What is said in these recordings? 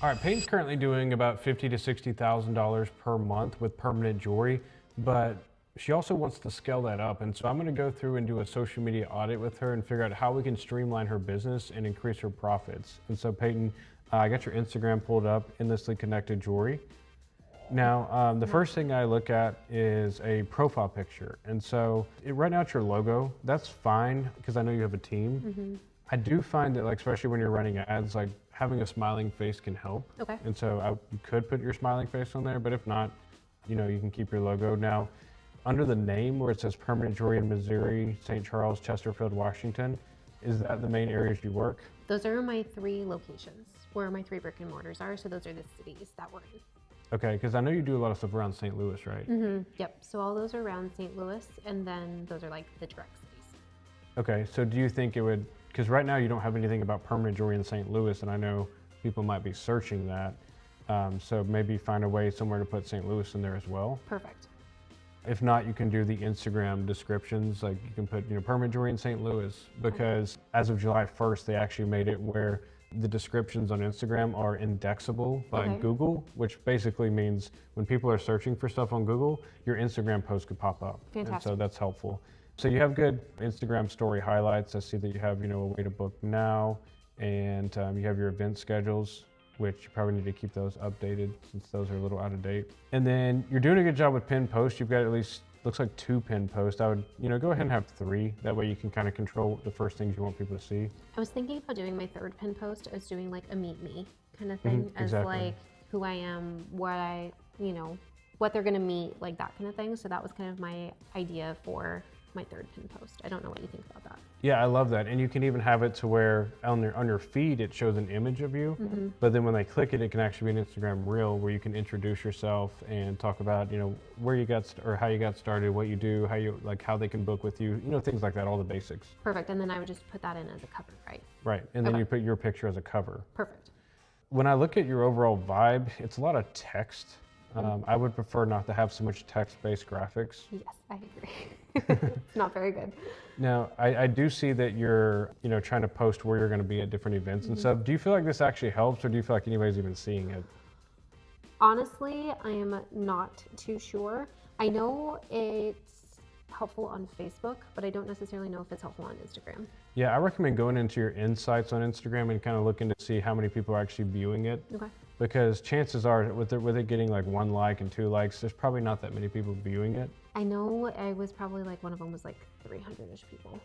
All right, Peyton's currently doing about $50,000 to $60,000 per month with permanent jewelry, but she also wants to scale that up. And so I'm going to go through and do a social media audit with her and figure out how we can streamline her business and increase her profits. And so Peyton, I got your Instagram pulled up, Endlessly Connected Jewelry. Now, the first thing I look at is a profile picture. And so right now it's your logo. That's fine because I know you have a team. I do find that, like, especially when you're running ads, like having a smiling face can help. Okay. And so you could put your smiling face on there, but if not, you can keep your logo. Now, under the name where it says Permanent Jewelry in Missouri, St. Charles, Chesterfield, Washington, is that the main areas you work? Those are my 3 locations where my 3 brick and mortars are. So those are the cities that we're in. Okay, because I know you do a lot of stuff around St. Louis, right? Yep. So all those are around St. Louis, and then those are like the direct cities. Okay, so do you think it would, because right now you don't have anything about permanent jewelry in St. Louis, and I know people might be searching that. So maybe find a way somewhere to put St. Louis in there as well. Perfect. If not, you can do the Instagram descriptions. Like you can put, permanent jewelry in St. Louis, because as of July 1st, they actually made it where the descriptions on Instagram are indexable by Google, which basically means when people are searching for stuff on Google, your Instagram post could pop up. Fantastic. And so that's helpful. So you have good Instagram story highlights. I see that you have, a way to book now, and you have your event schedules, which you probably need to keep those updated since those are a little out of date. And then you're doing a good job with pinned posts. You've got at least, looks like 2 pinned posts. I would, go ahead and have 3. That way you can kind of control the first things you want people to see. I was thinking about doing my 3rd pin post as doing like a meet me kind of thing, as like who I am, what they're gonna meet, like that kind of thing. So that was kind of my idea for my 3rd pin post. I don't know what you think about that. Yeah, I love that. And you can even have it to where on your feed, it shows an image of you, but then when they click it, it can actually be an Instagram reel where you can introduce yourself and talk about, where you got, or how you got started, what you do, how they can book with you, things like that, all the basics. Perfect. And then I would just put that in as a cover, right? Right. And then you put your picture as a cover. Perfect. When I look at your overall vibe, it's a lot of text. I would prefer not to have so much text-based graphics. Yes, I agree. It's not very good. Now, I do see that you're, trying to post where you're going to be at different events and stuff. Do you feel like this actually helps, or do you feel like anybody's even seeing it? Honestly, I am not too sure. I know it's helpful on Facebook, but I don't necessarily know if it's helpful on Instagram. Yeah, I recommend going into your insights on Instagram and kind of looking to see how many people are actually viewing it. Okay. Because chances are, with it getting like 1 like and 2 likes, there's probably not that many people viewing it. I know I was probably like, one of them was like 300-ish people.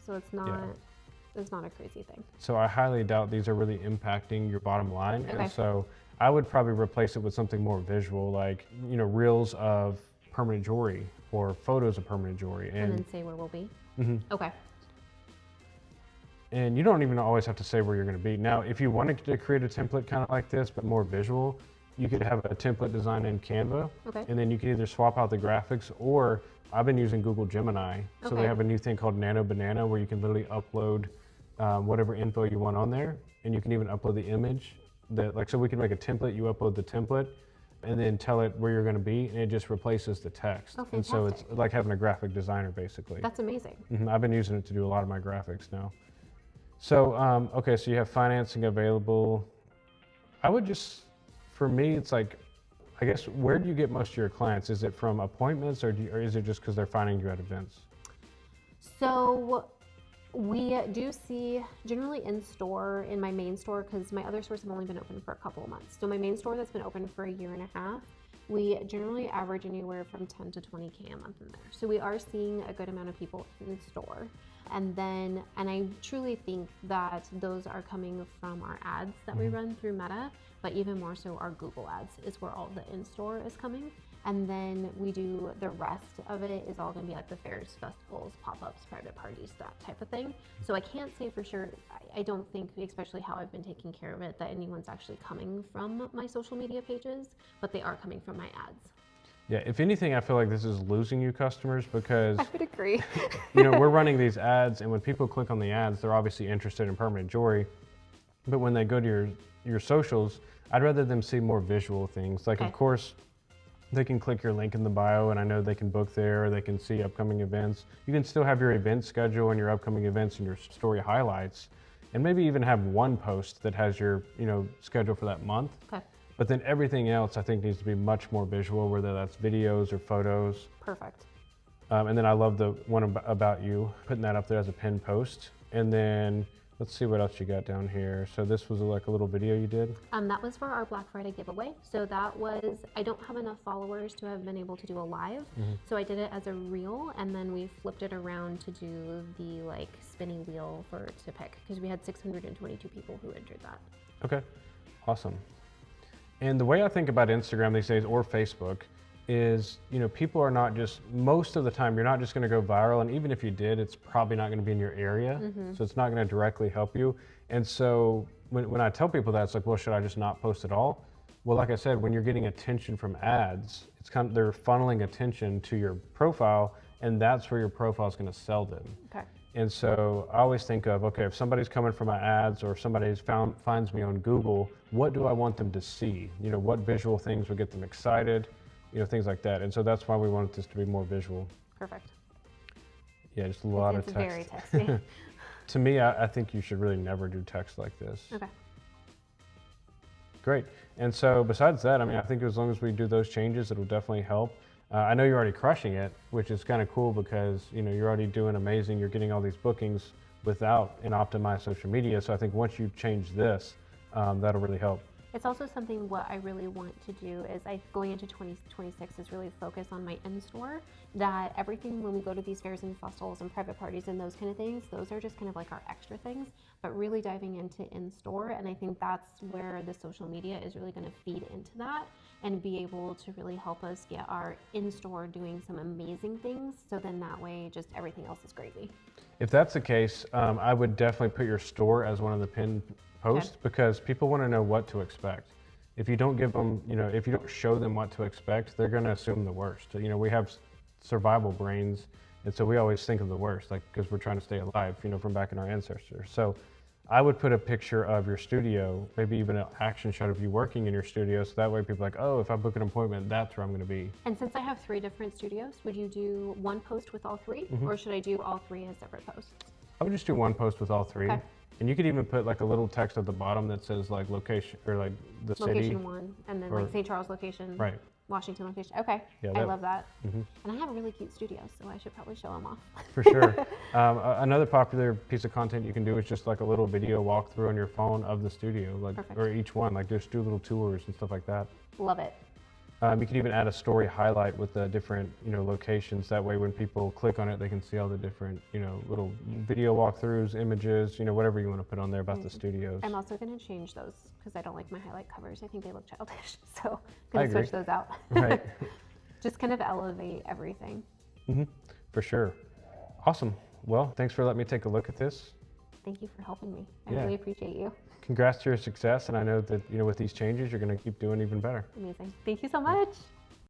So it's not a crazy thing. So I highly doubt these are really impacting your bottom line. Okay. And so I would probably replace it with something more visual, like, reels of permanent jewelry or photos of permanent jewelry. And then say where we'll be? Okay. And you don't even always have to say where you're going to be. Now, if you wanted to create a template kind of like this, but more visual, you could have a template design in Canva. Okay. And then you can either swap out the graphics, or I've been using Google Gemini. So they have a new thing called Nano Banana where you can literally upload whatever info you want on there. And you can even upload the image. So we can make a template, you upload the template, and then tell it where you're going to be, and it just replaces the text. Oh, and so it's like having a graphic designer, basically. That's amazing. I've been using it to do a lot of my graphics now. So, okay, so you have financing available. I would just, for me, it's like, I guess, where do you get most of your clients? Is it from appointments, or is it just because they're finding you at events? So we do see generally in store, in my main store, because my other stores have only been open for a couple of months. So my main store that's been open for 1.5 years, we generally average anywhere from 10 to 20K a month in there. So we are seeing a good amount of people in store. And I truly think that those are coming from our ads that we run through Meta, but even more so our Google ads is where all the in-store is coming. And then we do the rest of it is all gonna be like the fairs, festivals, pop-ups, private parties, that type of thing. So I can't say for sure, I don't think, especially how I've been taking care of it, that anyone's actually coming from my social media pages, but they are coming from my ads. Yeah, if anything, I feel like this is losing you customers, because I would agree. we're running these ads, and when people click on the ads, they're obviously interested in permanent jewelry. But when they go to your socials, I'd rather them see more visual things. Like, of course, they can click your link in the bio, and I know they can book there, or they can see upcoming events. You can still have your event schedule and your upcoming events and your story highlights. and maybe even have one post that has your, schedule for that month. Okay. But then everything else I think needs to be much more visual, whether that's videos or photos. Perfect. And then I love the one about you, putting that up there as a pinned post. And then let's see what else you got down here. So this was like a little video you did? That was for our Black Friday giveaway. So that was, I don't have enough followers to have been able to do a live. So I did it as a reel, and then we flipped it around to do the like spinny wheel to pick, because we had 622 people who entered that. Okay, awesome. And the way I think about Instagram these days, or Facebook, is, people are not just, most of the time, you're not just going to go viral. And even if you did, it's probably not going to be in your area. So it's not going to directly help you. And so when I tell people that, it's like, well, should I just not post at all? Well, like I said, when you're getting attention from ads, it's they're funneling attention to your profile, and that's where your profile is going to sell them. Okay. And so I always think of, okay, if somebody's coming from my ads, or if somebody's finds me on Google, what do I want them to see? What visual things would get them excited? Things like that. And so that's why we wanted this to be more visual. Perfect. Yeah, just a lot of text. It's very texty. To me, I think you should really never do text like this. Okay. Great. And so besides that, I think as long as we do those changes, it'll definitely help. I know you're already crushing it, which is kind of cool because, you're already doing amazing. You're getting all these bookings without an optimized social media. So I think once you change this, that'll really help. It's also something what I really want to do is going into 2026 is really focus on my in-store, that everything when we go to these fairs and festivals and private parties and those kind of things, those are just kind of like our extra things, but really diving into in-store. And I think that's where the social media is really going to feed into that and be able to really help us get our in-store doing some amazing things. So then that way, just everything else is gravy. If that's the case, I would definitely put your store as one of the pinned post, because people want to know what to expect. If you don't give them, if you don't show them what to expect, they're going to assume the worst. We have survival brains, and so we always think of the worst, like, because we're trying to stay alive, from back in our ancestors. So I would put a picture of your studio, maybe even an action shot of you working in your studio, so that way people are like, oh, if I book an appointment, that's where I'm going to be. And since I have 3 different studios, would you do one post with all 3, or should I do all 3 as separate posts? I would just do one post with all 3. Okay. And you could even put like a little text at the bottom that says like location, or like the city. Location 1, and then like St. Charles location, right. Washington location. Okay, Yeah, I love that. And I have a really cute studio, so I should probably show them off. For sure. Another popular piece of content you can do is just like a little video walkthrough on your phone of the studio, like, Perfect. or each one, like just do little tours and stuff like that. Love it. You can even add a story highlight with the different, locations. That way, when people click on it, they can see all the different, little video walkthroughs, images, whatever you want to put on there about the studios. I'm also going to change those because I don't like my highlight covers. I think they look childish, so I I'm going to agree. switch those out. Right. Just kind of elevate everything. For sure. Awesome. Well, thanks for letting me take a look at this. Thank you for helping me. I Yeah. really appreciate you. Congrats to your success, and I know that, with these changes, you're going to keep doing even better. Amazing. Thank you so much.